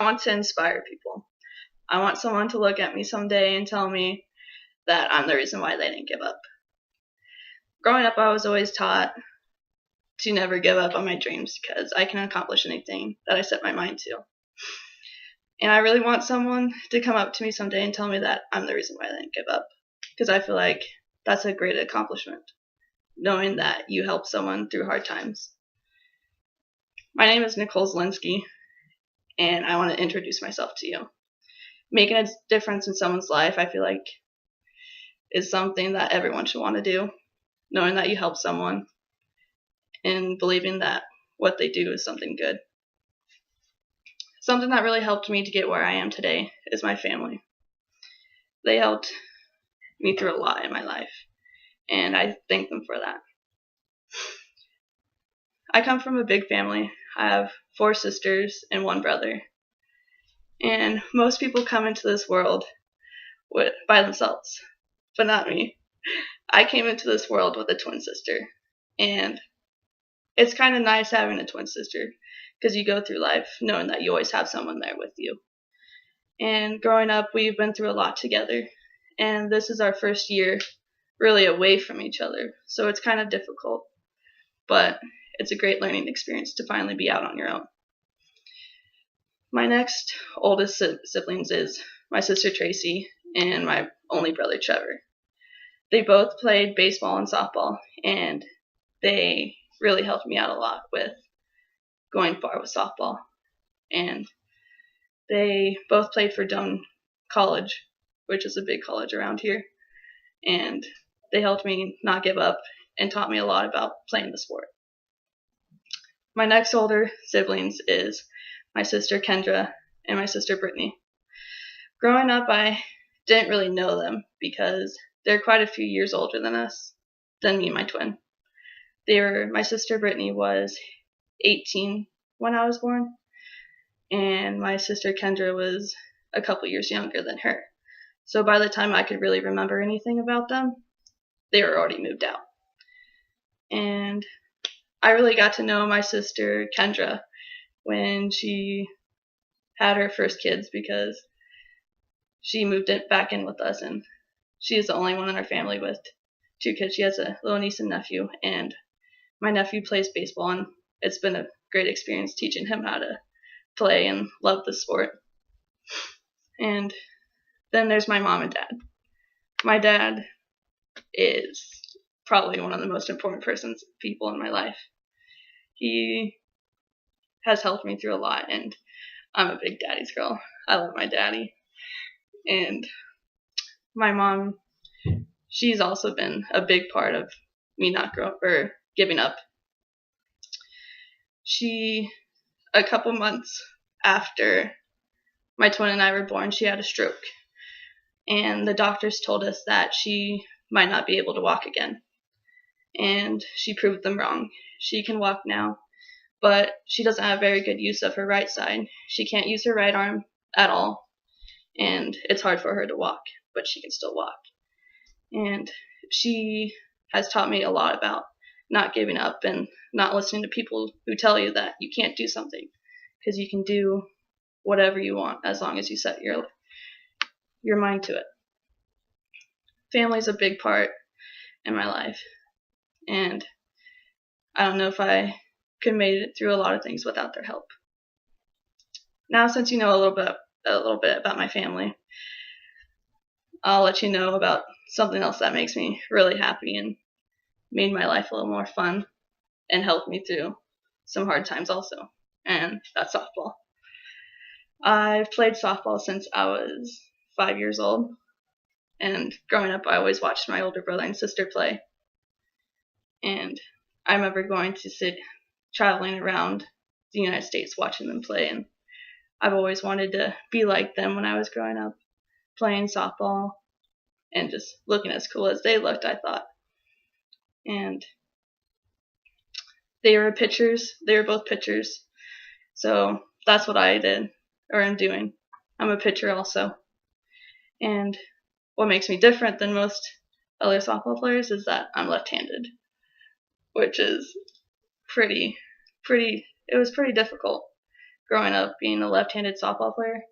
I want to inspire people. I want someone to look at me someday and tell me that I'm the reason why they didn't give up. Growing up, I was always taught to never give up on my dreams because I can accomplish anything that I set my mind to. And I really want someone to come up to me someday and tell me that I'm the reason why I didn't give up, because I feel like that's a great accomplishment, knowing that you helped someone through hard times. My name is Nicole Zelinski, and I want to introduce myself to you. Making a difference in someone's life, I feel like, is something that everyone should want to do, knowing that you help someone and believing that what they do is something good. Something that really helped me to get where I am today is my family. They helped me through a lot in my life, and I thank them for that. I come from a big family. I have 4 sisters and 1 brother. And most people come into this world by themselves, but not me. I came into this world with a twin sister, and it's kind of nice having a twin sister because you go through life knowing that you always have someone there with you. And growing up, we've been through a lot together, and this is our first year really away from each other, so it's kind of difficult, but it's a great learning experience to finally be out on your own. My next oldest siblings is my sister Tracy and my only brother Trevor. They both played baseball and softball, and they really helped me out a lot with going far with softball. And they both played for Doane College, which is a big college around here, and they helped me not give up and taught me a lot about playing the sport. My next older siblings is my sister Kendra and my sister Brittany. Growing up, I didn't really know them because they're quite a few years older than me and my twin. My sister Brittany was 18 when I was born, and my sister Kendra was a couple years younger than her. So by the time I could really remember anything about them, they were already moved out. And I really got to know my sister Kendra when she had her first kids because she moved back in with us, and she is the only one in our family with 2 kids. She has a little niece and nephew, and my nephew plays baseball, and it's been a great experience teaching him how to play and love the sport. And then there's my mom and dad. My dad is probably one of the most important people in my life. He has helped me through a lot, and I'm a big daddy's girl. I love my daddy. And my mom, she's also been a big part of me not giving up. A couple months after my twin and I were born, she had a stroke, and the doctors told us that she might not be able to walk again, and she proved them wrong. She can walk now, but she doesn't have very good use of her right side. She can't use her right arm at all, and it's hard for her to walk, but she can still walk. And she has taught me a lot about not giving up and not listening to people who tell you that you can't do something, because you can do whatever you want as long as you set your mind to it. Family's a big part in my life, and I don't know if I could have made it through a lot of things without their help. Now, since you know a little bit about my family, I'll let you know about something else that makes me really happy and made my life a little more fun and helped me through some hard times also, and that's softball. I've played softball since I was 5 years old, and growing up I always watched my older brother and sister play, and I remember traveling around the United States watching them play, and I've always wanted to be like them when I was growing up, playing softball and just looking as cool as they looked, I thought. And they were both pitchers, so that's what I did, or am doing. I'm a pitcher also, and what makes me different than most other softball players is that I'm left-handed, which is it was pretty difficult growing up being a left-handed softball player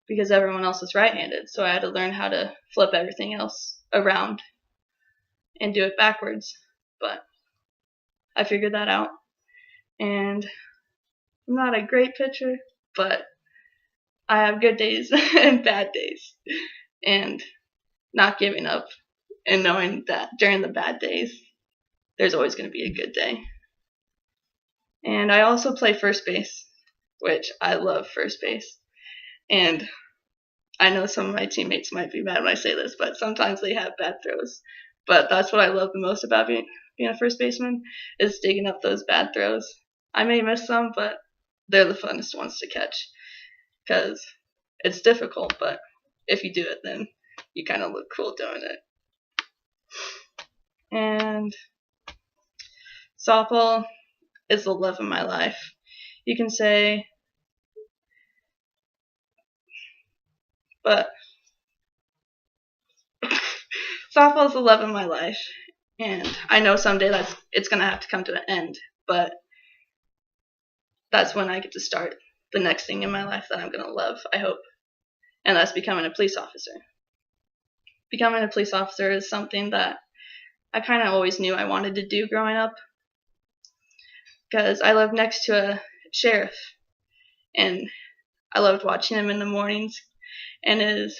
because everyone else is right-handed. So I had to learn how to flip everything else around and do it backwards. But I figured that out. And I'm not a great pitcher, but I have good days and bad days. And not giving up and knowing that during the bad days, there's always going to be a good day. And I also play first base, which I love first base. And I know some of my teammates might be mad when I say this, but sometimes they have bad throws. But that's what I love the most about being a first baseman, is digging up those bad throws. I may miss some, but they're the funnest ones to catch because it's difficult, but if you do it, then you kind of look cool doing it. And softball is the love of my life. You can say, but softball is the love of my life, and I know someday it's gonna have to come to an end, but that's when I get to start the next thing in my life that I'm gonna love, I hope, and that's becoming a police officer. Becoming a police officer is something that I kind of always knew I wanted to do growing up, because I lived next to a sheriff, and I loved watching him in the mornings in his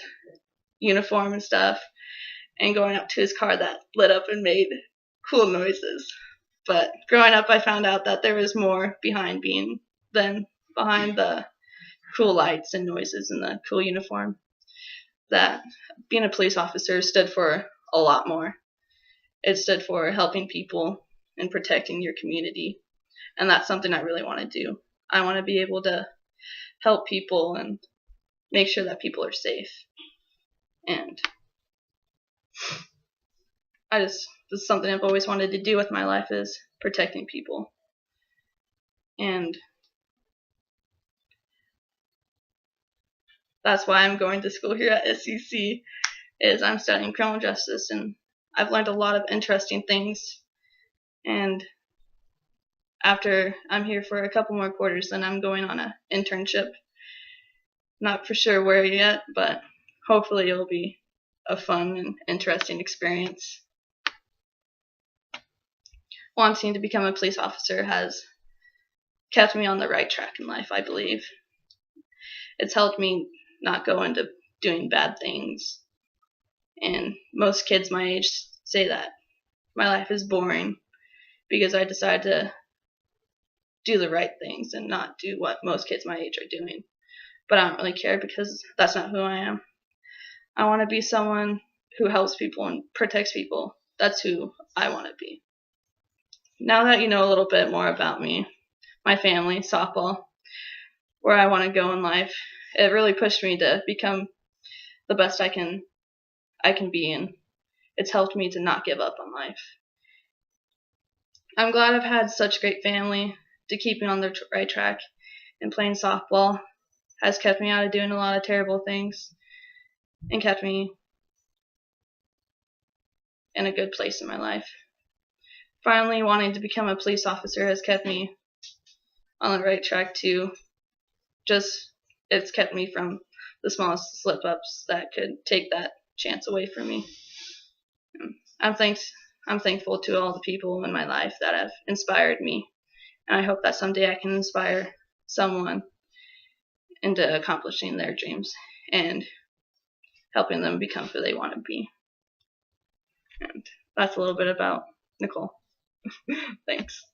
uniform and stuff, and going up to his car that lit up and made cool noises. But growing up, I found out that there was more behind the cool lights and noises and the cool uniform. That being a police officer stood for a lot more. It stood for helping people and protecting your community. And that's something I really want to do. I want to be able to help people and make sure that people are safe. And this is something I've always wanted to do with my life, is protecting people. And that's why I'm going to school here at SCC, is I'm studying criminal justice, and I've learned a lot of interesting things. And after I'm here for a couple more quarters, then I'm going on an internship. Not for sure where yet, but hopefully it'll be a fun and interesting experience. Wanting to become a police officer has kept me on the right track in life, I believe. It's helped me not go into doing bad things. And most kids my age say that my life is boring because I decided to do the right things and not do what most kids my age are doing. But I don't really care, because that's not who I am. I want to be someone who helps people and protects people. That's who I want to be. Now that you know a little bit more about me, my family, softball, where I want to go in life, it really pushed me to become the best I can be, and it's helped me to not give up on life. I'm glad I've had such great family to keep me on the right track, and playing softball has kept me out of doing a lot of terrible things and kept me in a good place in my life. Finally, wanting to become a police officer has kept me on the right track too. It's kept me from the smallest slip-ups that could take that chance away from me. I'm thankful to all the people in my life that have inspired me, and I hope that someday I can inspire someone into accomplishing their dreams and helping them become who they want to be. And that's a little bit about Nicole. Thanks.